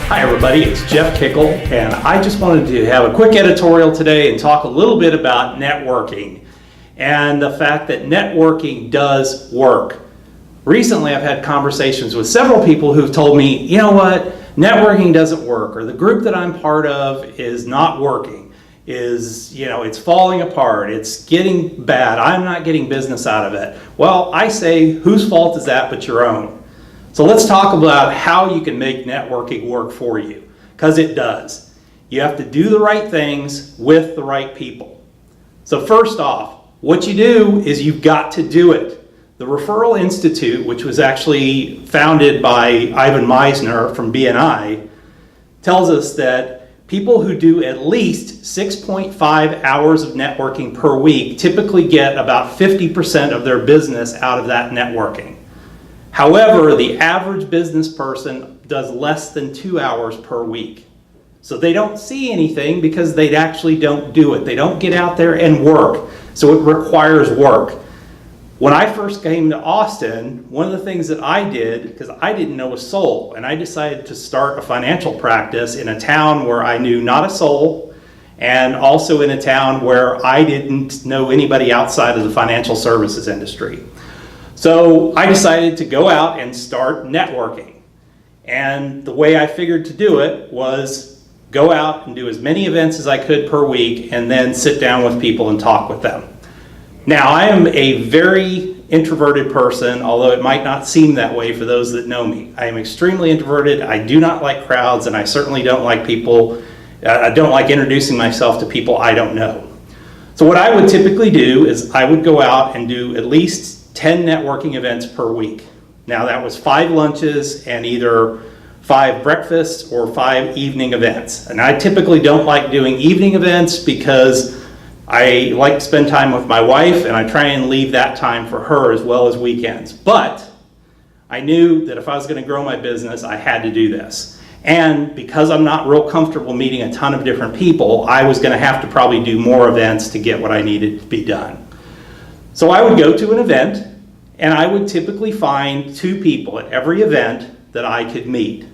Hi everybody, it's Jeff Kickle, and I just wanted to have a quick editorial today and talk a little bit about networking and the fact that networking does work. Recently I've had conversations with several people who've told me, you know what, networking doesn't work, or the group that I'm part of is not working, it's falling apart, it's getting bad, I'm not getting business out of it. Well, I say, whose fault is that but your own? So let's talk about how you can make networking work for you, because it does. You have to do the right things with the right people. So first off, what you do is you've got to do it. The Referral Institute, which was actually founded by Ivan Meisner from BNI, tells us that people who do at least 6.5 hours of networking per week typically get about 50% of their business out of that networking. However, the average business person does less than 2 hours per week. So they don't see anything because they actually don't do it. They don't get out there and work. So it requires work. When I first came to Austin, one of the things that I did, because I didn't know a soul, and I decided to start a financial practice in a town where I knew not a soul, and also in a town where I didn't know anybody outside of the financial services industry. So I decided to go out and start networking. And the way I figured to do it was go out and do as many events as I could per week and then sit down with people and talk with them. Now, I am a very introverted person, although it might not seem that way for those that know me. I am extremely introverted. I do not like crowds, and I certainly don't like people. I don't like introducing myself to people I don't know. So what I would typically do is I would go out and do at least 10 networking events per week. Now that was 5 lunches and either 5 breakfasts or 5 evening events. And I typically don't like doing evening events because I like to spend time with my wife and I try and leave that time for her as well as weekends. But I knew that if I was going to grow my business, I had to do this. And because I'm not real comfortable meeting a ton of different people, I was going to have to probably do more events to get what I needed to be done. So I would go to an event, and I would typically find 2 people at every event that I could meet.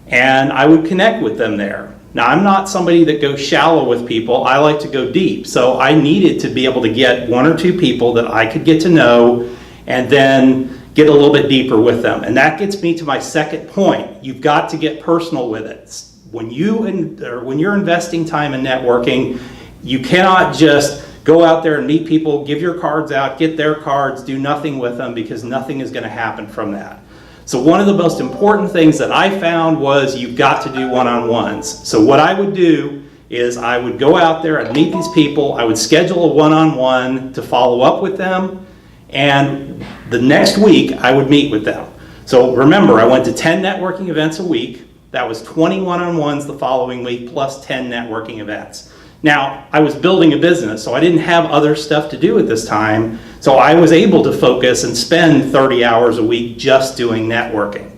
And I would connect with them there. Now, I'm not somebody that goes shallow with people. I like to go deep. So I needed to be able to get 1 or 2 people that I could get to know and then get a little bit deeper with them. And that gets me to my second point. You've got to get personal with it. When you're investing time in networking, you cannot just go out there and meet people, give your cards out, get their cards, do nothing with them, because nothing is going to happen from that. So one of the most important things that I found was you've got to do one-on-ones. So what I would do is I would go out there and meet these people, I would schedule a one-on-one to follow up with them, and the next week I would meet with them. So remember, I went to 10 networking events a week. That was 20 one-on-ones the following week plus 10 networking events. Now, I was building a business, so I didn't have other stuff to do at this time, so I was able to focus and spend 30 hours a week just doing networking.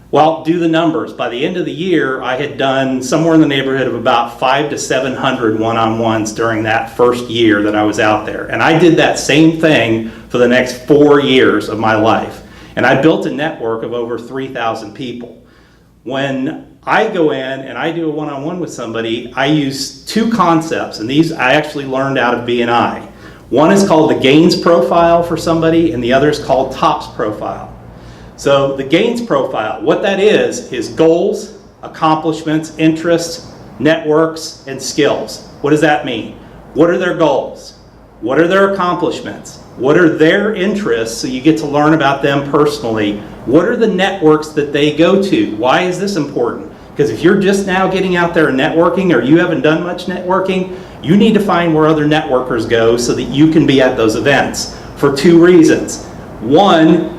Well, do the numbers. By the end of the year, I had done somewhere in the neighborhood of about 500 to 700 one-on-ones during that first year that I was out there. And I did that same thing for the next 4 years of my life. And I built a network of over 3,000 people. When I go in and I do a one-on-one with somebody, I use 2 concepts, and these I actually learned out of BNI. One is called the G.A.I.N.S Profile for somebody, and the other is called TOPs Profile. So the G.A.I.N.S Profile, what that is goals, accomplishments, interests, networks, and skills. What does that mean? What are their goals? What are their accomplishments? What are their interests, so you get to learn about them personally? What are the networks that they go to? Why is this important? Because if you're just now getting out there and networking, or you haven't done much networking, you need to find where other networkers go so that you can be at those events for 2 reasons. One,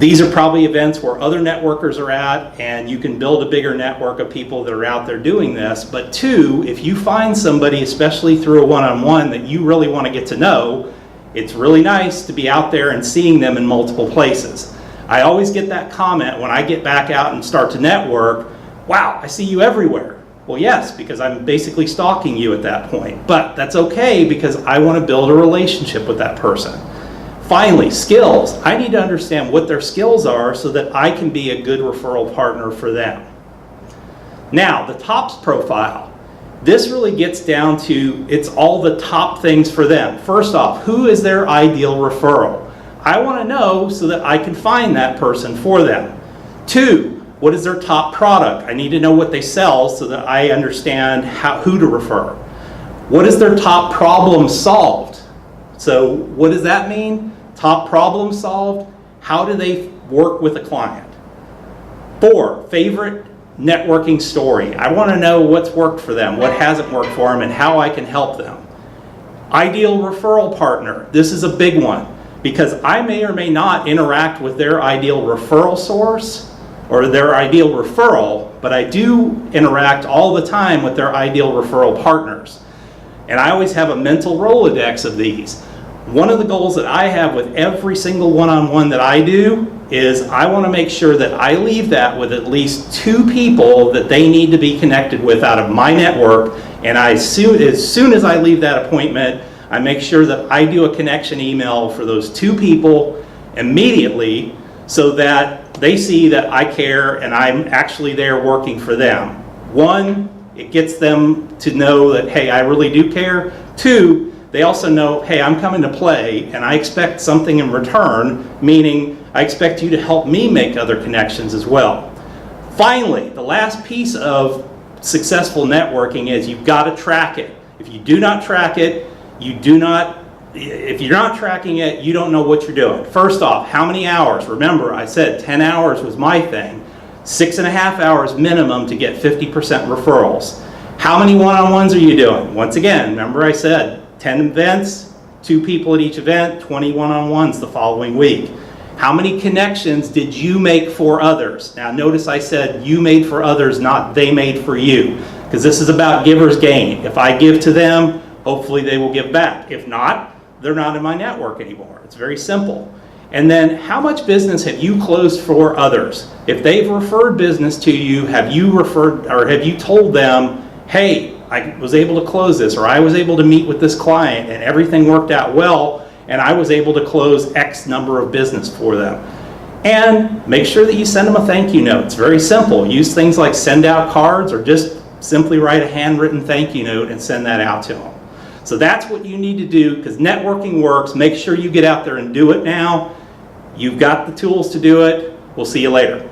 these are probably events where other networkers are at, and you can build a bigger network of people that are out there doing this. But 2, if you find somebody, especially through a one-on-one, that you really want to get to know, it's really nice to be out there and seeing them in multiple places. I always get that comment when I get back out and start to network, wow, I see you everywhere. Well, yes, because I'm basically stalking you at that point. But that's okay, because I want to build a relationship with that person. Finally, skills. I need to understand what their skills are so that I can be a good referral partner for them. Now, the TOPs profile. This really gets down to, it's all the top things for them. First off, who is their ideal referral? I want to know so that I can find that person for them. 2, what is their top product? I need to know what they sell so that I understand who to refer. What is their top problem solved? So what does that mean? Top problem solved, how do they work with a client? 4, favorite networking story. I want to know what's worked for them, what hasn't worked for them, and how I can help them. Ideal referral partner. This is a big one because I may or may not interact with their ideal referral source or their ideal referral, but I do interact all the time with their ideal referral partners. And I always have a mental Rolodex of these. One of the goals that I have with every single one-on-one that I do is I want to make sure that I leave that with at least 2 people that they need to be connected with out of my network. And as soon as I leave that appointment, I make sure that I do a connection email for those 2 people immediately so that they see that I care and I'm actually there working for them. 1, it gets them to know that, hey, I really do care. 2, they also know, hey, I'm coming to play and I expect something in return, meaning I expect you to help me make other connections as well. Finally, the last piece of successful networking is you've got to track it. If you do not track it, if you're not tracking it, you don't know what you're doing. First off, how many hours? Remember, I said 10 hours was my thing. 6.5 hours minimum to get 50% referrals. How many one-on-ones are you doing? Once again, remember I said 10 events, 2 people at each event, 20 one-on-ones the following week. How many connections did you make for others? Now notice I said you made for others, not they made for you, because this is about giver's gain. If I give to them, hopefully they will give back. If not, they're not in my network anymore. It's very simple. And then how much business have you closed for others? If they've referred business to you, have you referred or have you told them, hey, I was able to close this, or I was able to meet with this client and everything worked out well and I was able to close X number of business for them. And make sure that you send them a thank you note. It's very simple. Use things like send out cards or just simply write a handwritten thank you note and send that out to them. So that's what you need to do because networking works. Make sure you get out there and do it now. You've got the tools to do it. We'll see you later.